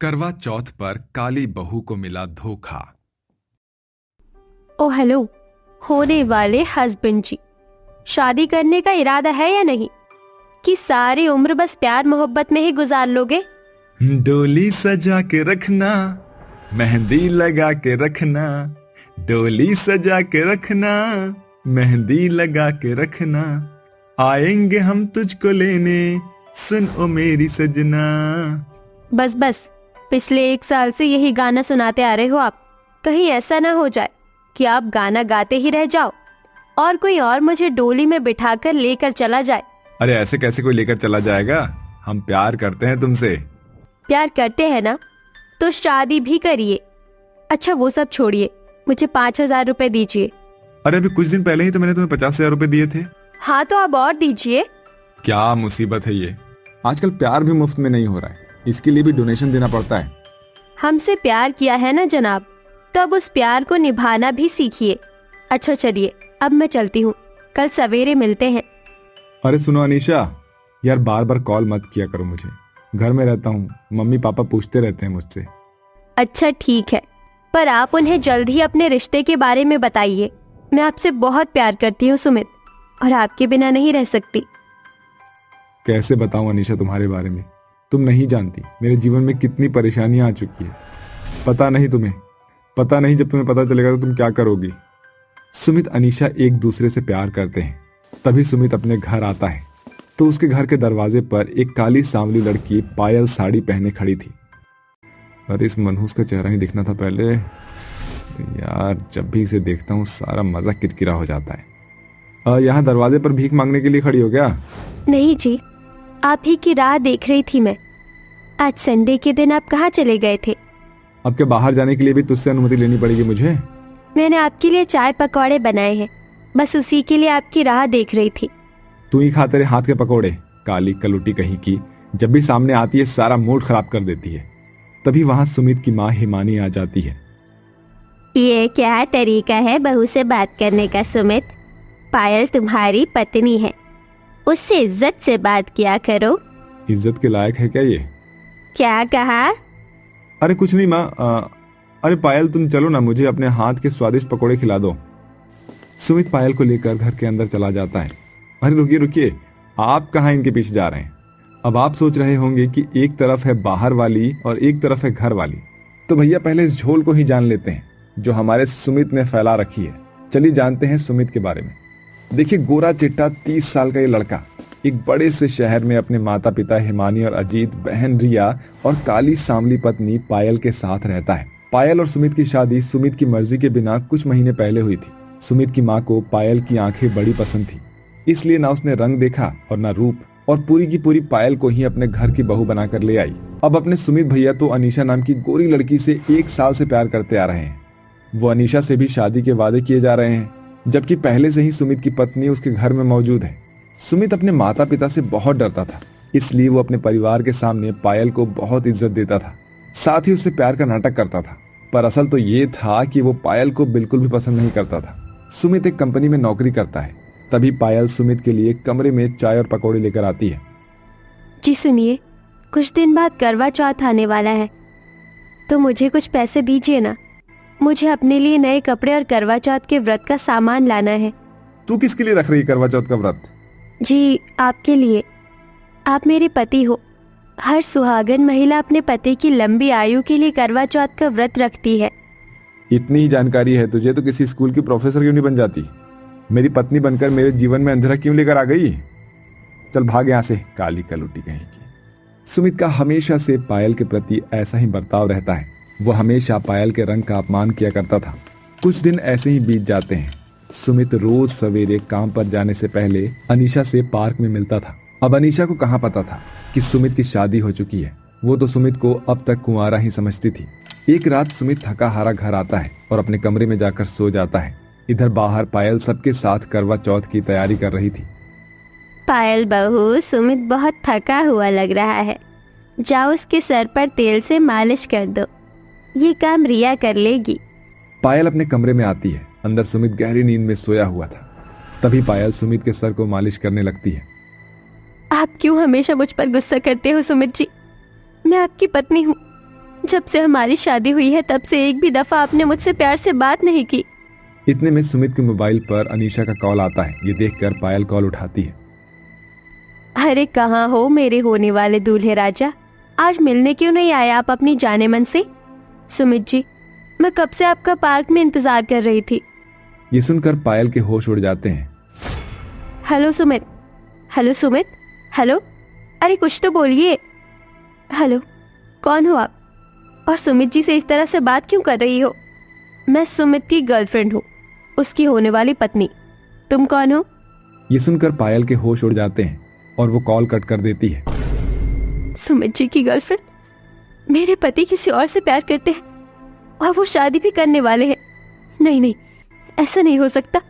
करवा चौथ पर काली बहू को मिला धोखा। ओ हेलो, होने वाले हस्बैंड जी, शादी करने का इरादा है या नहीं? कि सारी उम्र बस प्यार मोहब्बत में ही गुजार लोगे? डोली सजा के रखना, मेहंदी लगा के रखना, डोली सजा के रखना, मेहंदी लगा के रखना, आएंगे हम तुझको लेने, सुन ओ मेरी सजना। बस बस, पिछले 1 साल से यही गाना सुनाते आ रहे हो आप। कहीं ऐसा ना हो जाए कि आप गाना गाते ही रह जाओ और कोई और मुझे डोली में बिठाकर लेकर चला जाए। अरे ऐसे कैसे कोई लेकर चला जाएगा? हम प्यार करते हैं तुमसे। प्यार करते हैं ना, तो शादी भी करिए। अच्छा वो सब छोड़िए, मुझे 5,000 रुपए दीजिए। अरे अभी कुछ दिन पहले ही तो मैंने तुम्हें 50,000 रुपए दिए थे। हाँ तो अब और दीजिए। क्या मुसीबत है ये, आजकल प्यार भी मुफ्त में नहीं हो रहा है, इसके लिए भी डोनेशन देना पड़ता है। हमसे प्यार किया है ना जनाब, तो अब उस प्यार को निभाना भी सीखिए। अच्छा चलिए, अब मैं चलती हूँ, कल सवेरे मिलते हैं। अरे सुनो अनीशा, यार बार बार कॉल मत किया करो मुझे, घर में रहता हूँ, मम्मी पापा पूछते रहते हैं मुझसे। अच्छा ठीक है, पर आप उन्हें जल्द ही अपने रिश्ते के बारे में बताइए। मैं आपसे बहुत प्यार करती हूँ सुमित, और आपके बिना नहीं रह सकती। कैसे बताऊं अनीशा तुम्हारे बारे में, तुम नहीं जानती मेरे जीवन में कितनी परेशानियां आ चुकी है। पता नहीं तुम्हें, पता नहीं जब तुम्हें पता चलेगा तो तुम क्या करोगी। सुमित अनीशा एक दूसरे से प्यार करते हैं। तभी सुमित अपने घर आता है तो उसके घर के दरवाजे पर एक काली सांवली लड़की पायल साड़ी पहने खड़ी थी। अरे इस मनहूस का चेहरा ही दिखना था पहले यार, जब भी इसे देखता हूँ सारा मजा किरकिरा हो जाता है। यहाँ दरवाजे पर भीख मांगने के लिए खड़ी हो क्या? नहीं जी, आप ही की राह देख रही थी मैं। आज संडे के दिन आप कहाँ चले गए थे? अब के बाहर जाने के लिए भी तुझसे अनुमति लेनी पड़ेगी मुझे? मैंने आपके लिए चाय पकौड़े बनाए हैं, बस उसी के लिए आपकी राह देख रही थी। तू ही खा तेरे हाथ के पकौड़े, काली कलुटी कहीं की, जब भी सामने आती है सारा मूड खराब कर देती है। तभी वहां सुमित की माँ हिमानी आ जाती है। ये क्या तरीका है बहू से बात करने का सुमित? पायल तुम्हारी पत्नी है, उससे इज्जत से बात किया करो। इज्जत के लायक है क्या ये? क्या कहा? अरे कुछ नहीं माँ। अरे पायल तुम चलो ना, मुझे अपने हाथ के स्वादिष्ट पकौड़े खिला दो। सुमित पायल को लेकर घर के अंदर चला जाता है। अरे रुकिए रुकिए, आप कहाँ इनके पीछे जा रहे हैं? अब आप सोच रहे होंगे कि एक तरफ है बाहर वाली और एक तरफ है घर वाली, तो भैया पहले इस झोल को ही जान लेते हैं जो हमारे सुमित ने फैला रखी है। चलिए जानते हैं सुमित के बारे में। देखिए गोरा चिट्टा 30 साल का ये लड़का एक बड़े से शहर में अपने माता पिता हिमानी और अजीत, बहन रिया और काली सांवली पत्नी पायल के साथ रहता है। पायल और सुमित की शादी सुमित की मर्जी के बिना कुछ महीने पहले हुई थी। सुमित की माँ को पायल की आंखें बड़ी पसंद थी, इसलिए ना उसने रंग देखा और ना रूप, और पूरी की पूरी पायल को ही अपने घर की बहू बनाकर ले आई। अब अपने सुमित भैया तो अनीशा नाम की गोरी लड़की से 1 साल से प्यार करते आ रहे हैं। वो अनीशा से भी शादी के वादे किए जा रहे हैं, जबकि पहले से ही सुमित की पत्नी उसके घर में मौजूद है। सुमित अपने माता पिता से बहुत डरता था, इसलिए वो अपने परिवार के सामने पायल को बहुत इज्जत देता था, साथ ही उससे प्यार का नाटक करता था। पर असल तो ये था कि वो पायल को बिल्कुल भी पसंद नहीं करता था। सुमित एक कंपनी में नौकरी करता है। तभी पायल सुमित के लिए कमरे में चाय और पकौड़े लेकर आती है। जी सुनिए, कुछ दिन बाद करवा चौथ आने वाला है, तो मुझे कुछ पैसे दीजिए ना। मुझे अपने लिए नए कपड़े और करवा चौथ के व्रत का सामान लाना है। तू किसके लिए रख रही है करवा चौथ का व्रत? जी आपके लिए। आप मेरे पति हो। हर सुहागन महिला अपने पति की लंबी आयु के लिए करवा चौथ का व्रत रखती है। इतनी ही जानकारी है तुझे तो किसी स्कूल की प्रोफेसर क्यों नहीं बन जाती? मेरी पत्नी बनकर मेरे जीवन में अंधेरा क्यों लेकर आ गई? चल भाग यहाँ से, काली कलुटी कहीं की। सुमित का हमेशा से पायल के प्रति ऐसा ही बर्ताव रहता है। वो हमेशा पायल के रंग का अपमान किया करता था। कुछ दिन ऐसे ही बीत जाते हैं। सुमित रोज सवेरे काम पर जाने से पहले अनीशा से पार्क में मिलता था। अब अनीशा को कहाँ पता था कि सुमित की शादी हो चुकी है। वो तो सुमित को अब तक कुंवारा ही समझती थी। एक रात सुमित थका हारा घर आता है और अपने कमरे में जाकर सो जाता है। इधर बाहर पायल सबके साथ करवा चौथ की तैयारी कर रही थी। पायल बहू, सुमित बहुत थका हुआ लग रहा है, जाओ उसके सर पर तेल से मालिश कर दो, ये काम रिया कर लेगी। पायल अपने कमरे में आती है। अंदर सुमित गहरी नींद में सोया हुआ था। तभी पायल सुमित के सर को मालिश करने लगती है। आप क्यों हमेशा मुझ पर गुस्सा करते हो सुमित जी? मैं आपकी पत्नी हूँ, जब से हमारी शादी हुई है तब से एक भी दफा आपने मुझसे प्यार से बात नहीं की। इतने में सुमित के मोबाइल पर अनीशा का कॉल आता है। ये देखकर पायल कॉल उठाती है। अरे कहाँ हो मेरे होने वाले दूल्हे राजा, आज मिलने क्यों नहीं आए आप अपनी जाने मन से? सुमित जी, मैं कब से आपका पार्क में इंतजार कर रही थी। ये सुनकर पायल के होश उड़ जाते हैं। Hello Sumit, hello Sumit, hello, अरे कुछ तो बोलिए। हेलो, कौन हो आप? और सुमित जी से इस तरह से बात क्यों कर रही हो? मैं सुमित की गर्लफ्रेंड हूँ, उसकी होने वाली पत्नी। तुम कौन हो? ये सुनकर पायल के होश उड़ जाते हैं और वो कॉल कट कर देती है। सुमित जी की गर्लफ्रेंड? मेरे पति किसी और से प्यार करते हैं और वो शादी भी करने वाले हैं। नहीं नहीं, ऐसा नहीं हो सकता।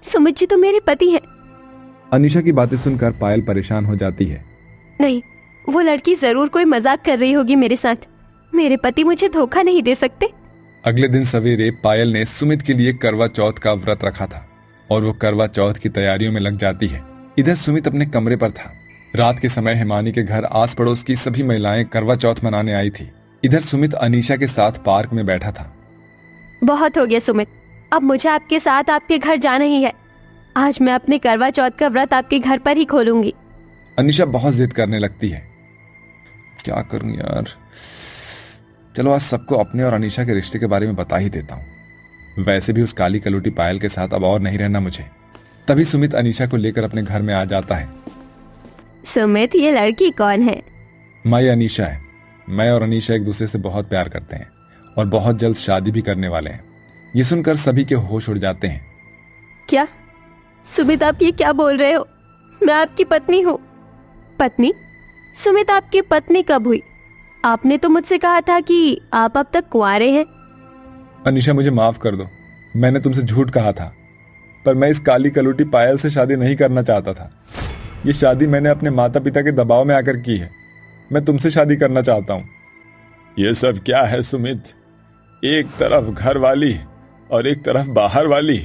सुमित जी तो मेरे पति हैं। अनीशा की बातें सुनकर पायल परेशान हो जाती है। नहीं, वो लड़की जरूर कोई मजाक कर रही होगी मेरे साथ। मेरे पति मुझे धोखा नहीं दे सकते। अगले दिन सवेरे पायल ने सुमित के लिए करवा चौथ का व्रत रखा था और वो करवा चौथ की तैयारियों में लग जाती है। इधर सुमित अपने कमरे पर था। रात के समय हिमानी के घर आस पड़ोस की सभी महिलाएं करवा चौथ मनाने आई थी। इधर सुमित अनीशा के साथ पार्क में बैठा था। बहुत हो गया सुमित, अब मुझे आपके साथ आपके घर जाना ही है। आज मैं अपने करवा चौथ का व्रत आपके घर पर ही खोलूंगी। अनीशा बहुत जिद करने लगती है। क्या करूं यार, चलो आज सबको अपने और अनीशा के रिश्ते के बारे में बता ही देता हूं। वैसे भी उस काली कलूटी पायल के साथ अब और नहीं रहना मुझे। तभी सुमित अनीशा को लेकर अपने घर में आ जाता है। सुमित, ये लड़की कौन है? माँ अनीशा है। मैं और अनीशा एक दूसरे से बहुत प्यार करते हैं और बहुत जल्द शादी भी करने वाले हैं। ये सुनकर सभी के होश उड़ जाते हैं। क्या सुमित, आप ये क्या बोल रहे हो? मैं आपकी पत्नी हूँ। पत्नी? सुमित, आपकी पत्नी कब हुई? आपने तो मुझसे कहा था कि आप अब तक कुंवारे हैं। अनीशा, मुझे माफ कर दो। मैंने तुमसे झूठ कहा था, पर मैं इस काली कलूटी पायल से शादी नहीं करना चाहता था। ये शादी मैंने अपने माता पिता के दबाव में आकर की है। मैं तुमसे शादी करना चाहता हूँ। ये सब क्या है सुमित? एक तरफ घर वाली और एक तरफ बाहर वाली।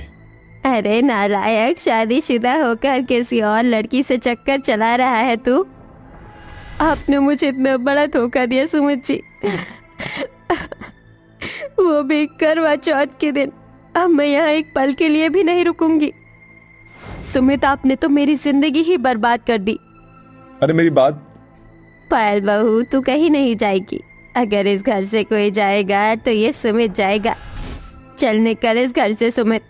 अरे नालायक, शादीशुदा होकर किसी और लड़की से चक्कर चला रहा है तू। आपने मुझे इतना बड़ा धोखा दिया सुमित जी। वो भी करवा चौथ के दिन। अब मैं यहाँ एक पल के लिए भी नहीं रुकूंगी। सुमित, आपने तो मेरी जिंदगी ही बर्बाद कर दी। अरे मेरी बात। पायल बहू, तू कहीं नहीं जाएगी। अगर इस घर से कोई जाएगा तो ये सुमित जाएगा। चल निकल इस घर से सुमित।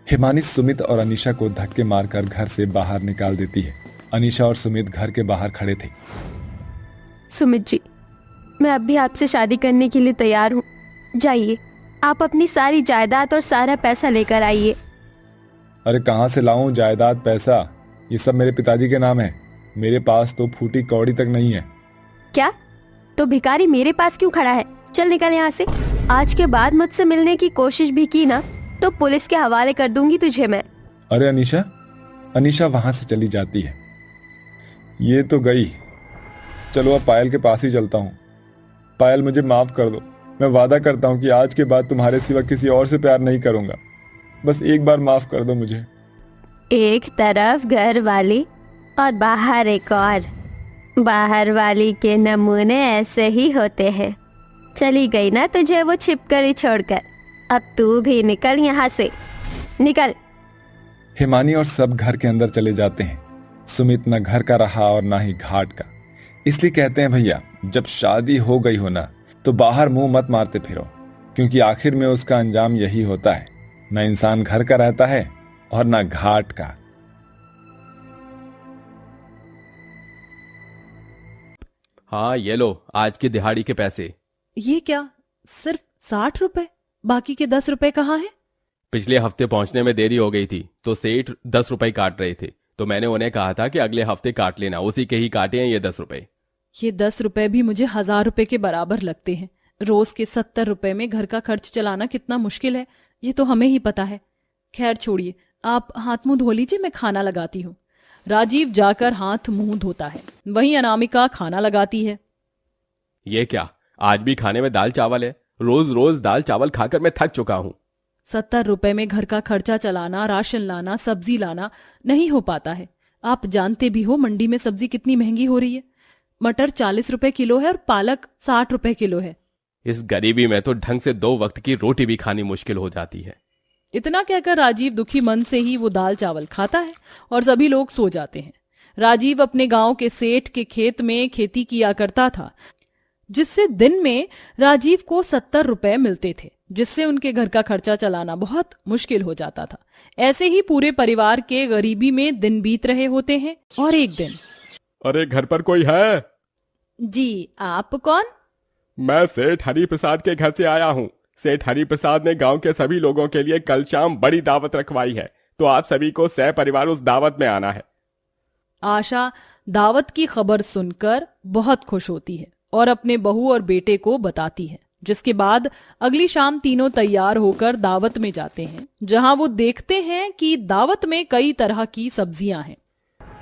हिमानी सुमित और अनीशा को धक्के मारकर घर से बाहर निकाल देती है। अनीशा और सुमित घर के बाहर खड़े थे। सुमित जी, मैं अब भी आपसे शादी करने के लिए तैयार हूँ। जाइए, आप अपनी सारी जायदाद और सारा पैसा लेकर आइए। अरे कहाँ से लाऊं जायदाद पैसा? ये सब मेरे पिताजी के नाम है। मेरे पास तो फूटी कौड़ी तक नहीं है। क्या? तो भिखारी मेरे पास क्यों खड़ा है? चल निकल यहाँ से। आज के बाद मुझसे मिलने की कोशिश भी की ना तो पुलिस के हवाले कर दूंगी तुझे मैं। अरे अनीशा। अनीशा वहां से चली जाती है। ये तो गई। चलो अब पायल के पास ही चलता हूँ। पायल, मुझे माफ कर दो। मैं वादा करता हूँ कि आज के बाद तुम्हारे सिवा किसी और से प्यार नहीं करूंगा। बस एक बार माफ कर दो मुझे। एक तरफ घर वाली और बाहर एक और। बाहर वाली के नमूने ऐसे ही होते हैं। चली गई ना तुझे वो छिपकर ही छोड़कर। अब तू भी निकल यहाँ से, निकल। हिमानी और सब घर के अंदर चले जाते हैं। सुमित न घर का रहा और ना ही घाट का। इसलिए कहते हैं भैया, जब शादी हो गई हो ना तो बाहर मुंह मत मारते फिरो, क्योंकि आखिर में उसका अंजाम यही होता है। न इंसान घर का रहता है और न घाट का। हाँ, ये लो आज की दिहाड़ी के पैसे। ये क्या, सिर्फ 60 रुपए? बाकी के 10 रुपए कहाँ हैं? पिछले हफ्ते पहुंचने में देरी हो गई थी तो सेठ 10 रुपए काट रहे थे, तो मैंने उन्हें कहा था कि अगले हफ्ते काट लेना। उसी के ही काटे हैं ये 10 रुपए। ये 10 रुपए भी मुझे 1000 रुपए के बराबर लगते हैं। रोज के 70 रुपए में घर का खर्च चलाना कितना मुश्किल है ये तो हमें ही पता है। खैर छोड़िए, आप हाथ मुंह धो लीजिए, मैं खाना लगाती हूँ। राजीव जाकर हाथ मुंह धोता है। वहीं अनामिका खाना लगाती है। ये क्या, आज भी खाने में दाल चावल है? रोज रोज दाल चावल खाकर मैं थक चुका हूँ। 70 रुपए में घर का खर्चा चलाना, राशन लाना, सब्जी लाना नहीं हो पाता है। आप जानते भी हो मंडी में सब्जी कितनी महंगी हो रही है। मटर 40 रुपए किलो है और पालक 60 रुपए किलो है। इस गरीबी में तो ढंग से 2 वक्त की रोटी भी खानी मुश्किल हो जाती है। इतना कहकर राजीव दुखी मन से ही वो दाल चावल खाता है और सभी लोग सो जाते हैं। राजीव अपने गांव के सेठ के खेत में खेती किया करता था, जिससे दिन में राजीव को 70 रुपए मिलते थे, जिससे उनके घर का खर्चा चलाना बहुत मुश्किल हो जाता था। ऐसे ही पूरे परिवार के गरीबी में दिन बीत रहे होते हैं और एक दिन, अरे घर पर कोई है? जी, आप कौन? मैं सेठ हरि प्रसाद के घर से आया हूँ। सेठ हरि प्रसाद ने गांव के सभी लोगों के लिए कल शाम बड़ी दावत रखवाई है, तो आप सभी को सह परिवार उस दावत में आना है। आशा दावत की खबर सुनकर बहुत खुश होती है और अपने बहू और बेटे को बताती है, जिसके बाद अगली शाम तीनों तैयार होकर दावत में जाते हैं, जहां वो देखते हैं कि दावत में कई तरह की सब्जियां हैं।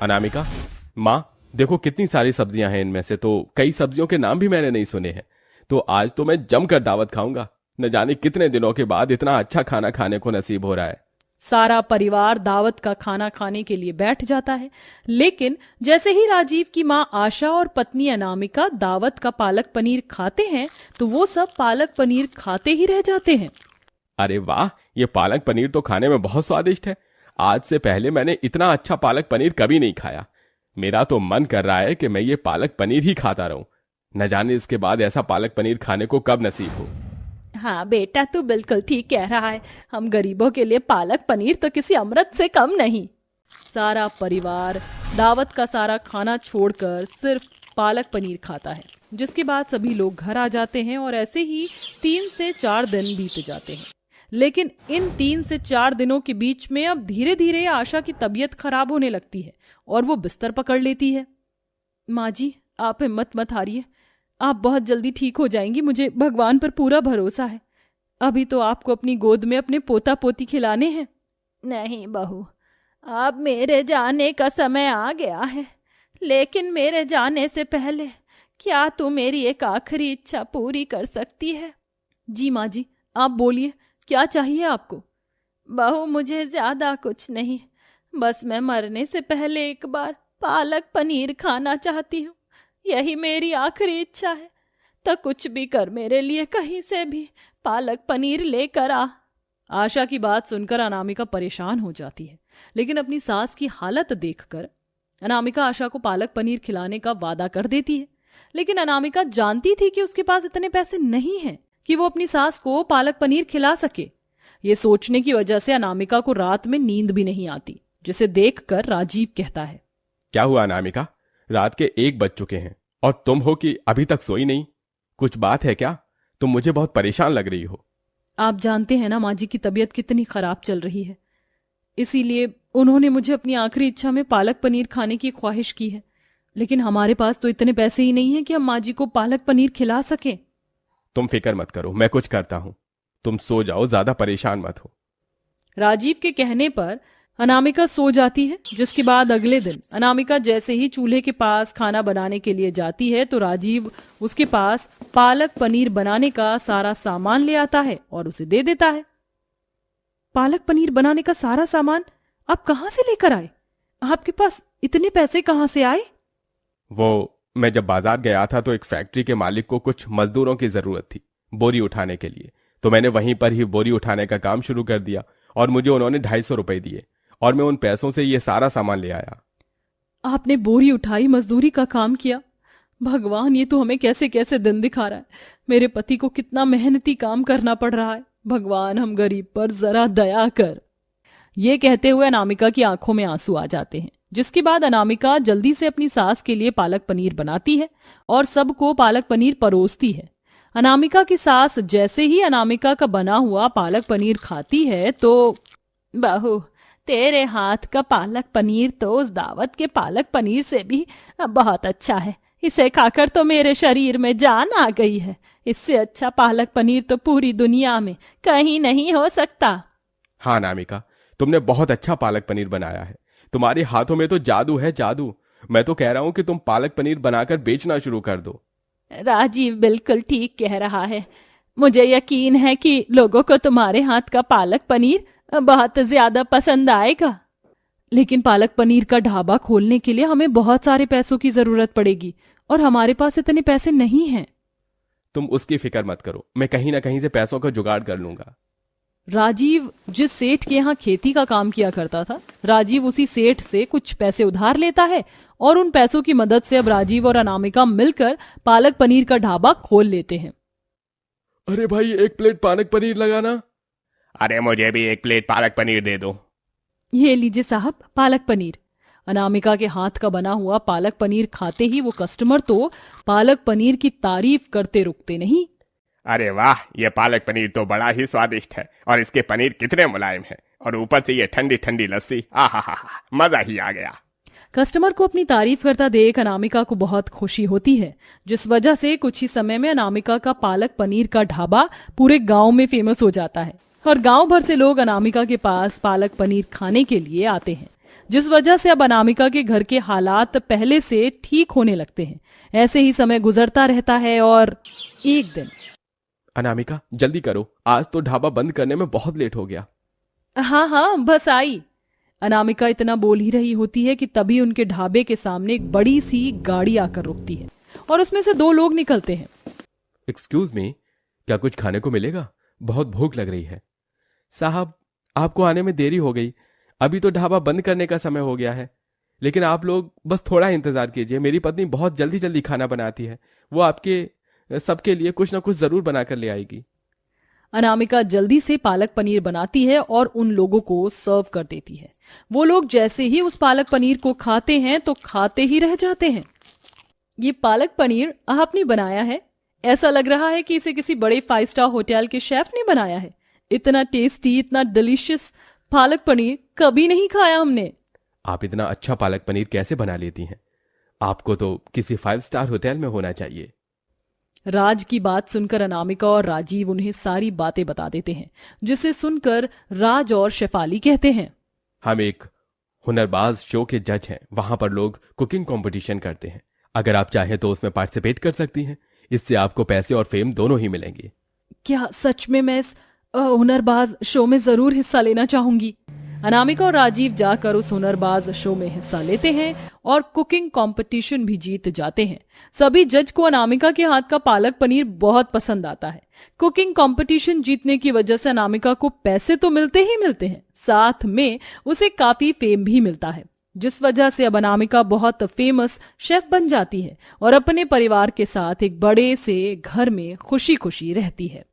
अनामिका, माँ देखो कितनी सारी सब्जियां हैं, इनमें से तो कई सब्जियों के नाम भी मैंने नहीं सुने हैं। तो आज तो मैं जमकर दावत खाऊंगा। न जाने कितने दिनों के बाद इतना अच्छा खाना खाने को नसीब हो रहा है। सारा परिवार दावत का खाना खाने के लिए बैठ जाता है, लेकिन जैसे ही राजीव की माँ आशा और पत्नी अनामिका दावत का पालक पनीर खाते हैं, तो वो सब पालक पनीर खाते ही रह जाते हैं। अरे वाह, ये पालक पनीर तो खाने में बहुत स्वादिष्ट है। आज से पहले मैंने इतना अच्छा पालक पनीर कभी नहीं खाया। मेरा तो मन कर रहा है कि मैं ये पालक पनीर ही खाता रहूं। न जाने इसके बाद ऐसा पालक पनीर खाने को कब नसीब हो। हाँ बेटा, तू बिल्कुल ठीक कह रहा है। हम गरीबों के लिए पालक पनीर तो किसी अमृत से कम नहीं। सारा परिवार दावत का सारा खाना छोड़कर सिर्फ पालक पनीर खाता है, जिसके बाद सभी लोग घर आ जाते हैं और ऐसे ही 3 से 4 दिन बीत जाते हैं। लेकिन इन 3 से 4 दिनों के बीच में अब धीरे धीरे आशा की तबीयत खराब होने लगती है और वो बिस्तर पकड़ लेती है। माँ जी, आप हिम्मत मत हारिए, आप बहुत जल्दी ठीक हो जाएंगी। मुझे भगवान पर पूरा भरोसा है। अभी तो आपको अपनी गोद में अपने पोता पोती खिलाने हैं। नहीं बहू, अब मेरे जाने का समय आ गया है, लेकिन मेरे जाने से पहले क्या तू मेरी एक आखिरी इच्छा पूरी कर सकती है? जी माँ जी, आप बोलिए, क्या चाहिए आपको? बहू, मुझे ज्यादा कुछ नहीं, बस मैं मरने से पहले एक बार पालक पनीर खाना चाहती हूँ। यही मेरी आखिरी इच्छा है। तो कुछ भी कर मेरे लिए, कहीं से भी पालक पनीर लेकर आ। आशा की बात सुनकर अनामिका परेशान हो जाती है, लेकिन अपनी सास की हालत देखकर अनामिका आशा को पालक पनीर खिलाने का वादा कर देती है। लेकिन अनामिका जानती थी कि उसके पास इतने पैसे नहीं हैं कि वो अपनी सास को पालक पनीर खिला सके। ये सोचने की वजह से अनामिका को रात में नींद भी नहीं आती, जिसे देखकर राजीव कहता है, क्या हुआ अनामिका, रात के 1 बज चुके हैं और तुम हो कि अभी तक सोई नहीं? कुछ बात है क्या? तुम मुझे बहुत परेशान लग रही हो। आप जानते हैं ना माँ जी की तबीयत कितनी खराब चल रही है, इसीलिए उन्होंने मुझे अपनी आखिरी इच्छा में पालक पनीर खाने की ख्वाहिश की है। लेकिन हमारे पास तो इतने पैसे ही नहीं है कि हम माँ जी को पालक पनीर खिला सके। तुम फिक्र मत करो, मैं कुछ करता हूं। तुम सो जाओ, ज्यादा परेशान मत हो। राजीव के कहने पर अनामिका सो जाती है, जिसके बाद अगले दिन अनामिका जैसे ही चूल्हे के पास खाना बनाने के लिए जाती है, तो राजीव उसके पास पालक पनीर बनाने का सारा सामान ले आता है और उसे दे देता है। पालक पनीर बनाने का सारा सामान आप कहां से लेकर आए? आपके पास इतने पैसे कहां से आए? वो मैं जब बाजार गया था तो एक फैक्ट्री के मालिक को कुछ मजदूरों की जरूरत थी बोरी उठाने के लिए, तो मैंने वहीं पर ही बोरी उठाने का काम शुरू कर दिया और मुझे उन्होंने 250 रुपए दिए और मैं उन पैसों से ये सारा सामान ले आया। आपने बोरी उठाई, मजदूरी का काम किया। भगवान, ये तो हमें कैसे कैसे दिन दिखा रहा है। मेरे पति को कितना मेहनती काम करना पड़ रहा है। भगवान, हम गरीब पर जरा दया कर। ये कहते हुए अनामिका की आंखों में आंसू आ जाते हैं, जिसके बाद अनामिका जल्दी से अपनी सास के लिए पालक पनीर बनाती है और सबको पालक पनीर परोसती है। अनामिका की सास जैसे ही अनामिका का बना हुआ पालक पनीर खाती है तो, बहू, तेरे हाथ का पालक पनीर तो उस दावत के पालक पनीर से भी बहुत अच्छा है। इसे खाकर तो मेरे शरीर में जान आ गई है। इससे अच्छा पालक पनीर तो पूरी दुनिया में कहीं नहीं हो सकता। हाँ अनामिका, तुमने बहुत अच्छा पालक पनीर बनाया है। तुम्हारे हाथों में तो जादू है, जादू। मैं तो कह रहा हूं कि तुम पालक पनीर बनाकर बेचना शुरू कर दो। राजीव बिल्कुल ठीक कह रहा है। मुझे यकीन है कि लोगों को तुम्हारे हाथ का पालक पनीर बहुत ज्यादा पसंद आएगा। लेकिन पालक पनीर का ढाबा खोलने के लिए हमें बहुत सारे पैसों की जरूरत पड़ेगी और हमारे पास इतने पैसे नहीं हैं। तुम उसकी फिक्र मत करो, मैं कहीं ना कहीं से पैसों का जुगाड़ कर लूंगा। राजीव जिस सेठ के यहाँ खेती का काम किया करता था, राजीव उसी सेठ से कुछ पैसे उधार लेता है और उन पैसों की मदद से अब राजीव और अनामिका मिलकर पालक पनीर का ढाबा खोल लेते हैं। अरे भाई, एक प्लेट पालक पनीर लगाना। अरे मुझे भी एक प्लेट पालक पनीर दे दो। ये लीजिए साहब पालक पनीर। अनामिका के हाथ का बना हुआ पालक पनीर खाते ही वो कस्टमर तो पालक पनीर की तारीफ करते रुकते नहीं। अरे वाह, ये पालक पनीर तो बड़ा ही स्वादिष्ट है और इसके पनीर कितने मुलायम है, और ऊपर से ये ठंडी ठंडी लस्सी, आहा, मजा ही आ गया। कस्टमर को अपनी तारीफ करता देख अनामिका को बहुत खुशी होती है, जिस वजह से कुछ ही समय में अनामिका का पालक पनीर का ढाबा पूरे गांव में फेमस हो जाता है और गांव भर से लोग अनामिका के पास पालक पनीर खाने के लिए आते हैं, जिस वजह से अब अनामिका के घर के हालात पहले से ठीक होने लगते हैं। ऐसे ही समय गुजरता रहता है और एक दिन, अनामिका जल्दी करो, आज तो ढाबा बंद करने में बहुत लेट हो गया। हाँ हाँ बस आई। अनामिका इतना बोल ही रही होती है कि तभी उनके ढाबे के सामने एक बड़ी सी गाड़ी आकर रुकती है और उसमें से दो लोग निकलते हैं। एक्सक्यूज मी, क्या कुछ खाने को मिलेगा? बहुत भूख लग रही है। साहब, आपको आने में देरी हो गई, अभी तो ढाबा बंद करने का समय हो गया है, लेकिन आप लोग बस थोड़ा इंतजार कीजिए। मेरी पत्नी बहुत जल्दी जल्दी खाना बनाती है, वो आपके सबके लिए कुछ ना कुछ जरूर बनाकर ले आएगी। अनामिका जल्दी से पालक पनीर बनाती है और उन लोगों को सर्व कर देती है। वो लोग जैसे ही उस पालक पनीर को खाते हैं तो खाते ही रह जाते हैं। ये पालक पनीर आपने बनाया है? ऐसा लग रहा है कि इसे किसी बड़े 5 स्टार होटल के शेफ ने बनाया है। इतना टेस्टी, इतना डिलीशियस पालक पनीर कभी नहीं खाया हमने। आप इतना अच्छा पालक पनीर कैसे बना लेती हैं? आपको तो किसी 5 स्टार होटल में होना चाहिए। राज की बात सुनकर अनामिका और राजीव उन्हें सारी बातें बता देते हैं, जिसे सुनकर राज और शेफाली कहते हैं, हम एक हुनरबाज शो के जज हैं, वहां पर लोग कुकिंग कंपटीशन करते हैं। अगर आप चाहें तो उसमें पार्टिसिपेट कर सकती हैं, इससे आपको पैसे और फेम दोनों ही मिलेंगे। क्या सच में मैं इस हुनरबाज शो में जरूर हिस्सा लेना चाहूंगी। अनामिका और राजीव जाकर उस हुनरबाज शो में हिस्सा लेते हैं और कुकिंग कंपटीशन भी जीत जाते हैं। सभी जज को अनामिका के हाथ का पालक पनीर बहुत पसंद आता है। कुकिंग कंपटीशन जीतने की वजह से अनामिका को पैसे तो मिलते ही मिलते हैं, साथ में उसे काफी फेम भी मिलता है, जिस वजह से अब अनामिका बहुत फेमस शेफ बन जाती है और अपने परिवार के साथ एक बड़े से घर में खुशी खुशी रहती है।